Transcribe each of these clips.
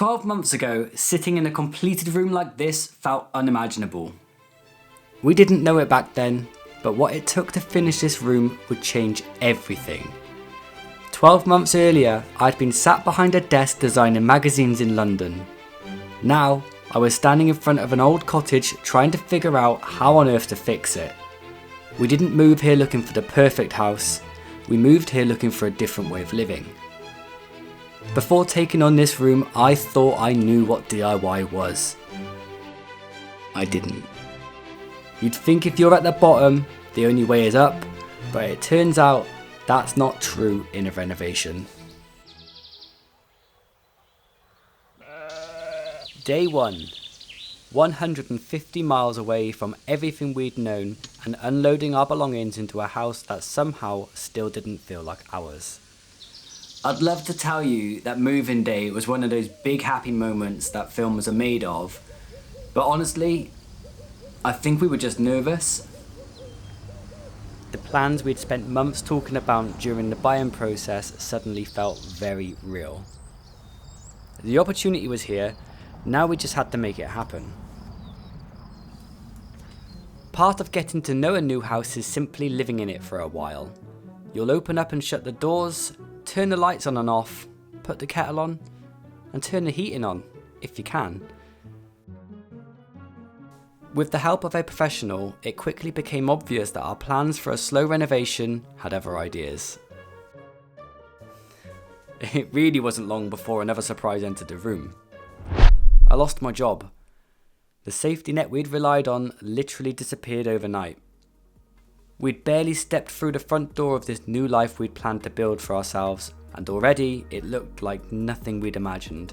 12 months ago, sitting in a completed room like this felt unimaginable. We didn't know it back then, but what it took to finish this room would change everything. 12 months earlier, I'd been sat behind a desk designing magazines in London. Now, I was standing in front of an old cottage trying to figure out how on earth to fix it. We didn't move here looking for the perfect house, we moved here looking for a different way of living. Before taking on this room, I thought I knew what DIY was. I didn't. You'd think if you're at the bottom, the only way is up, but it turns out that's not true in a renovation. Day 1. 150 miles away from everything we'd known and unloading our belongings into a house that somehow still didn't feel like ours. I'd love to tell you that moving day was one of those big happy moments that films are made of, but honestly, I think we were just nervous. The plans we'd spent months talking about during the buying process suddenly felt very real. The opportunity was here, now we just had to make it happen. Part of getting to know a new house is simply living in it for a while. You'll open up and shut the doors, turn the lights on and off, put the kettle on, and turn the heating on, if you can. With the help of a professional, it quickly became obvious that our plans for a slow renovation had other ideas. It really wasn't long before another surprise entered the room. I lost my job. The safety net we'd relied on literally disappeared overnight. We'd barely stepped through the front door of this new life we'd planned to build for ourselves, and already it looked like nothing we'd imagined.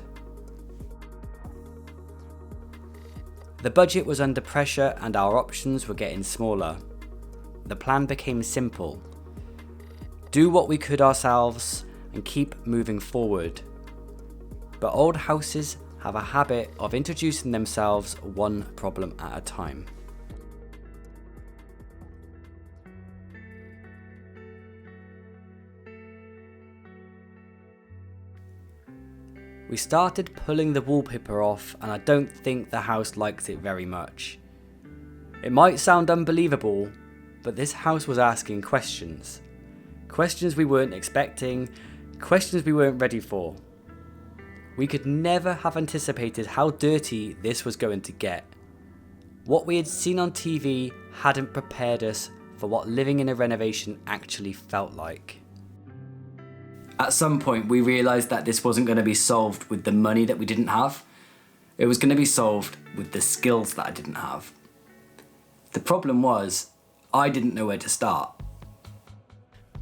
The budget was under pressure and our options were getting smaller. The plan became simple. Do what we could ourselves and keep moving forward. But old houses have a habit of introducing themselves one problem at a time. We started pulling the wallpaper off, and I don't think the house likes it very much. It might sound unbelievable, but this house was asking questions. Questions we weren't expecting, questions we weren't ready for. We could never have anticipated how dirty this was going to get. What we had seen on TV hadn't prepared us for what living in a renovation actually felt like. At some point, we realised that this wasn't going to be solved with the money that we didn't have. It was going to be solved with the skills that I didn't have. The problem was, I didn't know where to start.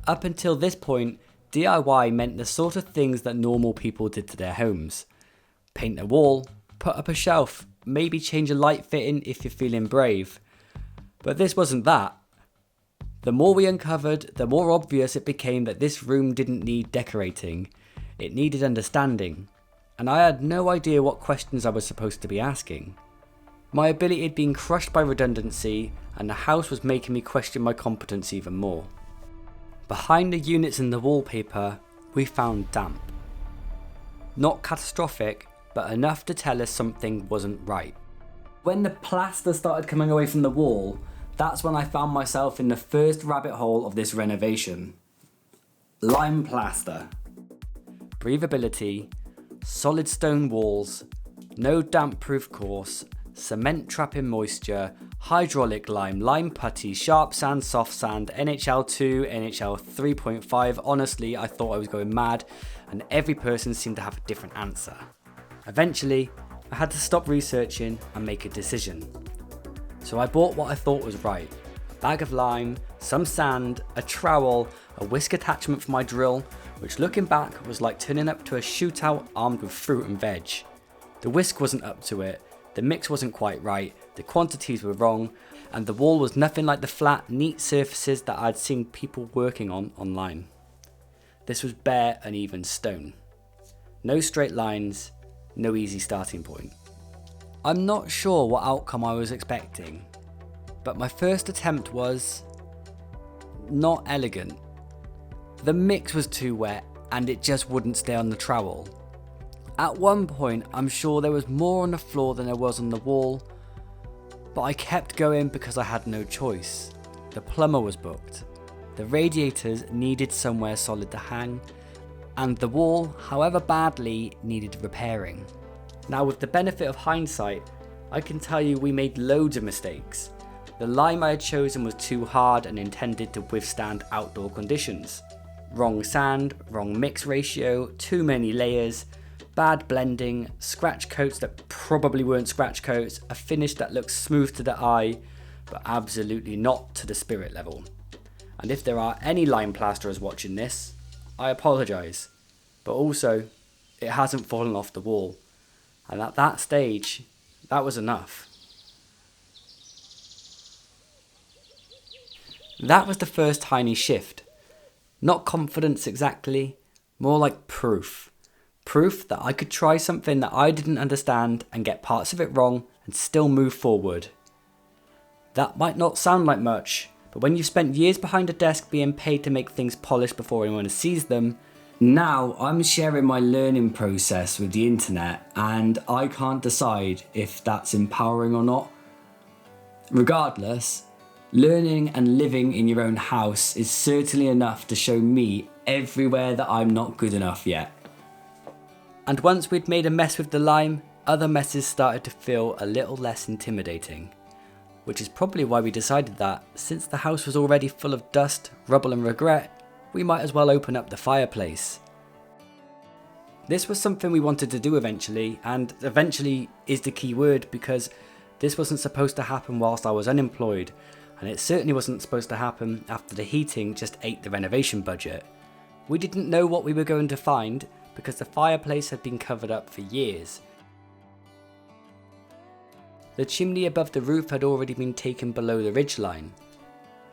Up until this point, DIY meant the sort of things that normal people did to their homes. Paint a wall, put up a shelf, maybe change a light fitting if you're feeling brave. But this wasn't that. The more we uncovered, the more obvious it became that this room didn't need decorating. It needed understanding. And I had no idea what questions I was supposed to be asking. My ability had been crushed by redundancy, and the house was making me question my competence even more. Behind the units and the wallpaper, we found damp. Not catastrophic, but enough to tell us something wasn't right. When the plaster started coming away from the wall, that's when I found myself in the first rabbit hole of this renovation. Lime plaster. Breathability, solid stone walls, no damp-proof course, cement trapping moisture, hydraulic lime, lime putty, sharp sand, soft sand, NHL 2, NHL 3.5. Honestly, I thought I was going mad, and every person seemed to have a different answer. Eventually, I had to stop researching and make a decision. So I bought what I thought was right. A bag of lime, some sand, a trowel, a whisk attachment for my drill, which looking back was like turning up to a shootout armed with fruit and veg. The whisk wasn't up to it, the mix wasn't quite right, the quantities were wrong, and the wall was nothing like the flat, neat surfaces that I'd seen people working on online. This was bare, uneven stone. No straight lines, no easy starting point. I'm not sure what outcome I was expecting, but my first attempt was not elegant. The mix was too wet and it just wouldn't stay on the trowel. At one point, I'm sure there was more on the floor than there was on the wall, but I kept going because I had no choice. The plumber was booked, the radiators needed somewhere solid to hang, and the wall, however badly, needed repairing. Now, with the benefit of hindsight, I can tell you we made loads of mistakes. The lime I had chosen was too hard and intended to withstand outdoor conditions. Wrong sand, wrong mix ratio, too many layers, bad blending, scratch coats that probably weren't scratch coats, a finish that looks smooth to the eye, but absolutely not to the spirit level. And if there are any lime plasterers watching this, I apologise, but also, it hasn't fallen off the wall. And at that stage, that was enough. That was the first tiny shift. Not confidence exactly, more like proof. Proof that I could try something that I didn't understand and get parts of it wrong and still move forward. That might not sound like much, but when you've spent years behind a desk being paid to make things polished before anyone sees them, now I'm sharing my learning process with the internet and I can't decide if that's empowering or not. Regardless, learning and living in your own house is certainly enough to show me everywhere that I'm not good enough yet. And once we'd made a mess with the lime, other messes started to feel a little less intimidating. Which is probably why we decided that, since the house was already full of dust, rubble and regret, we might as well open up the fireplace. This was something we wanted to do eventually, and eventually is the key word because this wasn't supposed to happen whilst I was unemployed, and it certainly wasn't supposed to happen after the heating just ate the renovation budget. We didn't know what we were going to find because the fireplace had been covered up for years. The chimney above the roof had already been taken below the ridgeline.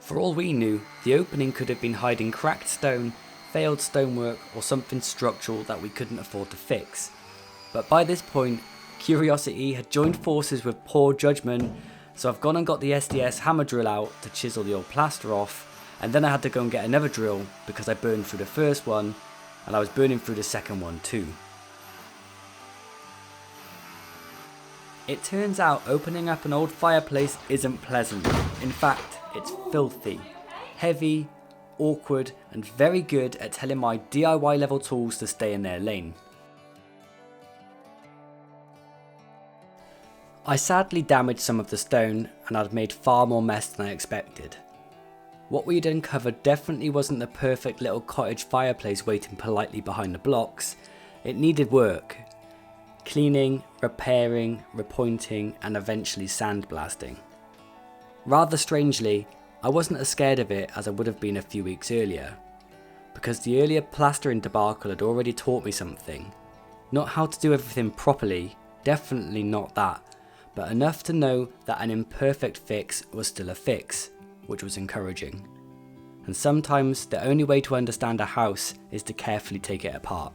For all we knew, the opening could have been hiding cracked stone, failed stonework, or something structural that we couldn't afford to fix. But by this point, curiosity had joined forces with poor judgment, so I've gone and got the SDS hammer drill out to chisel the old plaster off, and then I had to go and get another drill because I burned through the first one, and I was burning through the second one too. It turns out opening up an old fireplace isn't pleasant. In fact, it's filthy, heavy, awkward, and very good at telling my DIY level tools to stay in their lane. I sadly damaged some of the stone and I'd made far more mess than I expected. What we'd uncovered definitely wasn't the perfect little cottage fireplace waiting politely behind the blocks. It needed work. Cleaning, repairing, repointing, and eventually sandblasting. Rather strangely, I wasn't as scared of it as I would have been a few weeks earlier, because the earlier plastering debacle had already taught me something. Not how to do everything properly, definitely not that, but enough to know that an imperfect fix was still a fix, which was encouraging. And sometimes the only way to understand a house is to carefully take it apart.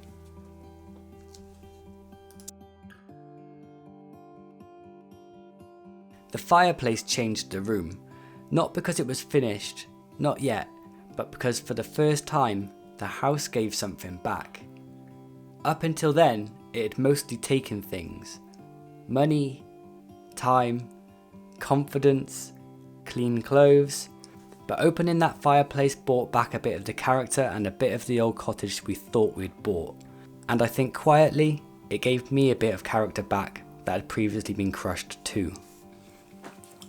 The fireplace changed the room, not because it was finished, not yet, but because for the first time, the house gave something back. Up until then, it had mostly taken things. Money, time, confidence, clean clothes, but opening that fireplace brought back a bit of the character and a bit of the old cottage we thought we'd bought. And I think quietly, it gave me a bit of character back that had previously been crushed too.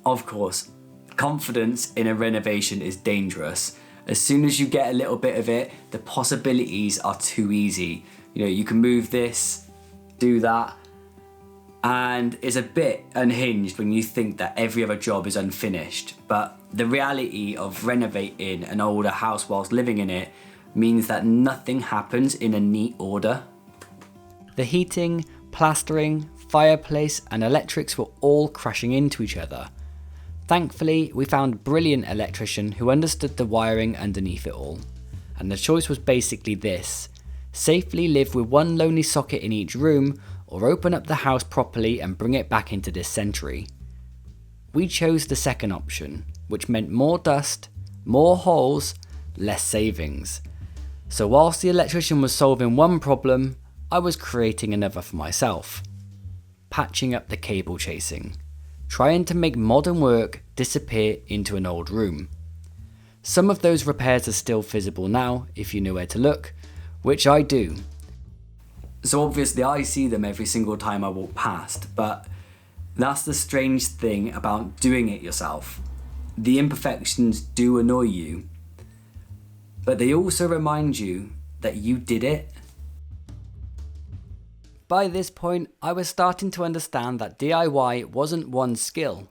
Of course, confidence in a renovation is dangerous. As soon as you get a little bit of it, the possibilities are too easy. You know, you can move this, do that, and it's a bit unhinged when you think that every other job is unfinished. But the reality of renovating an older house whilst living in it means that nothing happens in a neat order. The heating, plastering, fireplace and electrics were all crashing into each other. Thankfully, we found a brilliant electrician who understood the wiring underneath it all. And the choice was basically this: safely live with one lonely socket in each room, or open up the house properly and bring it back into this century. We chose the second option, which meant more dust, more holes, less savings. So whilst the electrician was solving one problem, I was creating another for myself. Patching up the cable chasing. Trying to make modern work disappear into an old room. Some of those repairs are still visible now if you know where to look, which I do. So obviously I see them every single time I walk past, but that's the strange thing about doing it yourself. The imperfections do annoy you, but they also remind you that you did it. By this point, I was starting to understand that DIY wasn't one skill.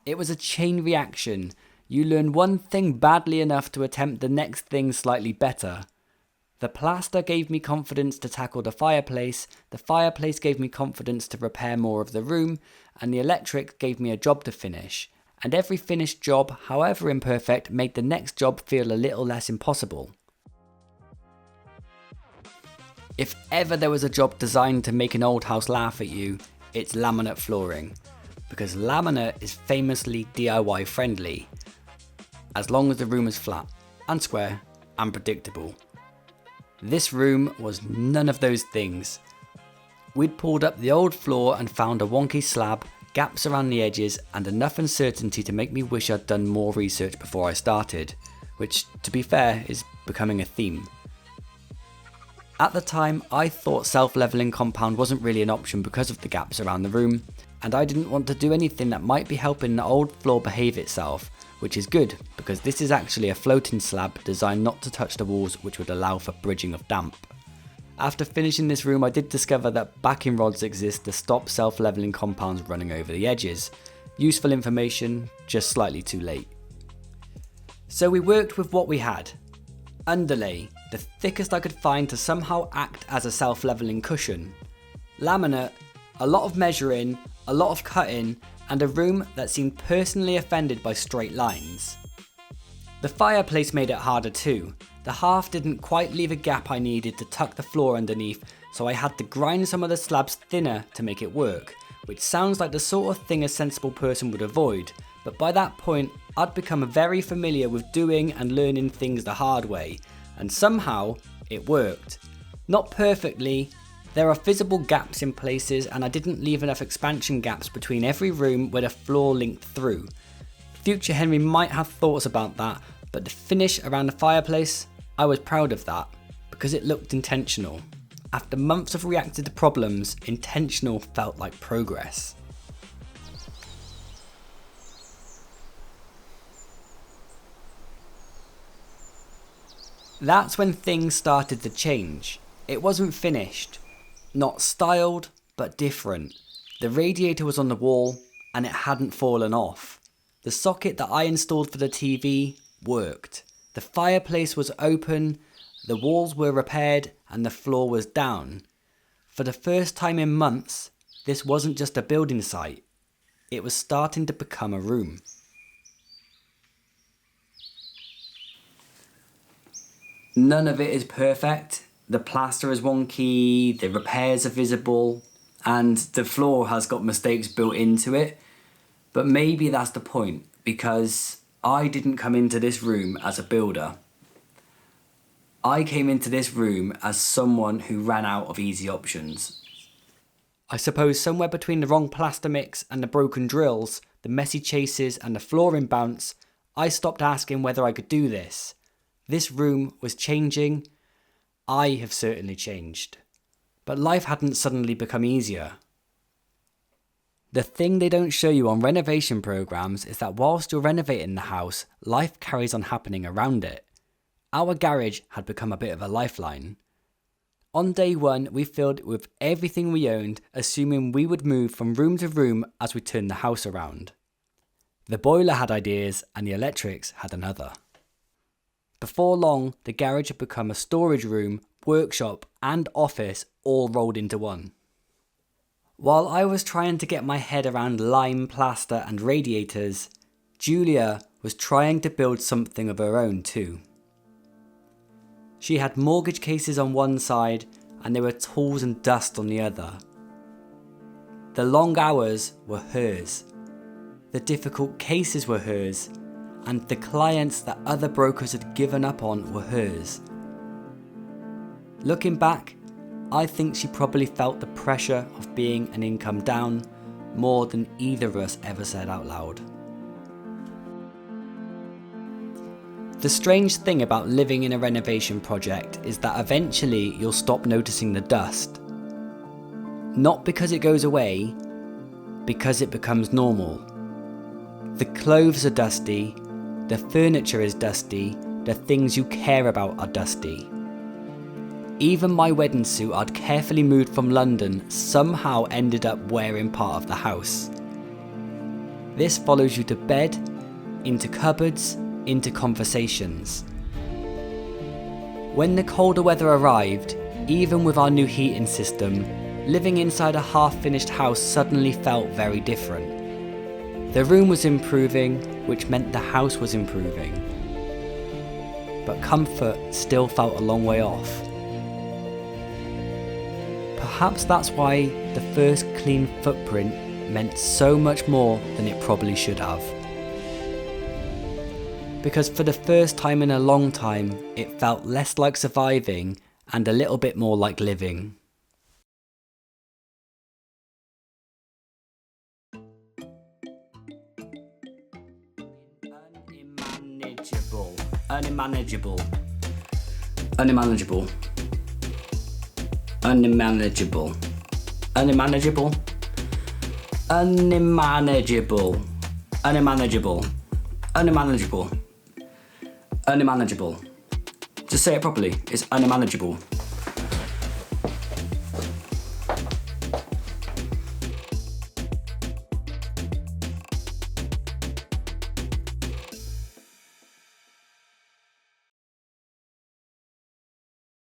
It was a chain reaction. You learn one thing badly enough to attempt the next thing slightly better. The plaster gave me confidence to tackle the fireplace gave me confidence to repair more of the room, and the electric gave me a job to finish. And every finished job, however imperfect, made the next job feel a little less impossible. If ever there was a job designed to make an old house laugh at you, it's laminate flooring. Because laminate is famously DIY friendly, as long as the room is flat and square and predictable. This room was none of those things. We'd pulled up the old floor and found a wonky slab, gaps around the edges, and enough uncertainty to make me wish I'd done more research before I started, which, to be fair, is becoming a theme. At the time, I thought self-leveling compound wasn't really an option because of the gaps around the room, and I didn't want to do anything that might be helping the old floor behave itself, which is good because this is actually a floating slab designed not to touch the walls, which would allow for bridging of damp. After finishing this room, I did discover that backing rods exist to stop self-leveling compounds running over the edges. Useful information, just slightly too late. So we worked with what we had. Underlay, the thickest I could find to somehow act as a self-leveling cushion. Laminate, a lot of measuring, a lot of cutting, and a room that seemed personally offended by straight lines. The fireplace made it harder too. The hearth didn't quite leave a gap I needed to tuck the floor underneath, so I had to grind some of the slabs thinner to make it work, which sounds like the sort of thing a sensible person would avoid, but by that point I'd become very familiar with doing and learning things the hard way, and somehow it worked. Not perfectly. There are visible gaps in places, and I didn't leave enough expansion gaps between every room where the floor linked through. Future Henry might have thoughts about that, but the finish around the fireplace, I was proud of that, because it looked intentional. After months of reacting to problems, intentional felt like progress. That's when things started to change. It wasn't finished. Not styled, but different. The radiator was on the wall, and it hadn't fallen off. The socket that I installed for the TV worked. The fireplace was open, the walls were repaired, and the floor was down. For the first time in months, this wasn't just a building site. It was starting to become a room. None of it is perfect. The plaster is wonky, the repairs are visible, and the floor has got mistakes built into it. But maybe that's the point, because I didn't come into this room as a builder. I came into this room as someone who ran out of easy options. I suppose somewhere between the wrong plaster mix and the broken drills, the messy chases and the flooring bounce, I stopped asking whether I could do this. This room was changing. I have certainly changed. But life hadn't suddenly become easier. The thing they don't show you on renovation programs is that whilst you're renovating the house, life carries on happening around it. Our garage had become a bit of a lifeline. On day one, we filled it with everything we owned, assuming we would move from room to room as we turned the house around. The boiler had ideas and the electrics had another. Before long, the garage had become a storage room, workshop and office all rolled into one. While I was trying to get my head around lime, plaster and radiators, Julia was trying to build something of her own too. She had mortgage cases on one side and there were tools and dust on the other. The long hours were hers. The difficult cases were hers. And the clients that other brokers had given up on were hers. Looking back, I think she probably felt the pressure of being an income down more than either of us ever said out loud. The strange thing about living in a renovation project is that eventually you'll stop noticing the dust. Not because it goes away, because it becomes normal. The clothes are dusty, the furniture is dusty, the things you care about are dusty. Even my wedding suit I'd carefully moved from London somehow ended up wearing part of the house. This follows you to bed, into cupboards, into conversations. When the colder weather arrived, even with our new heating system, living inside a half-finished house suddenly felt very different. The room was improving, which meant the house was improving. But comfort still felt a long way off. Perhaps that's why the first clean footprint meant so much more than it probably should have. Because for the first time in a long time, it felt less like surviving and a little bit more like living. Unmanageable. Unmanageable. Unmanageable. Unmanageable. Unmanageable. Unmanageable. Unmanageable. Unmanageable. Just say it properly. It's unmanageable.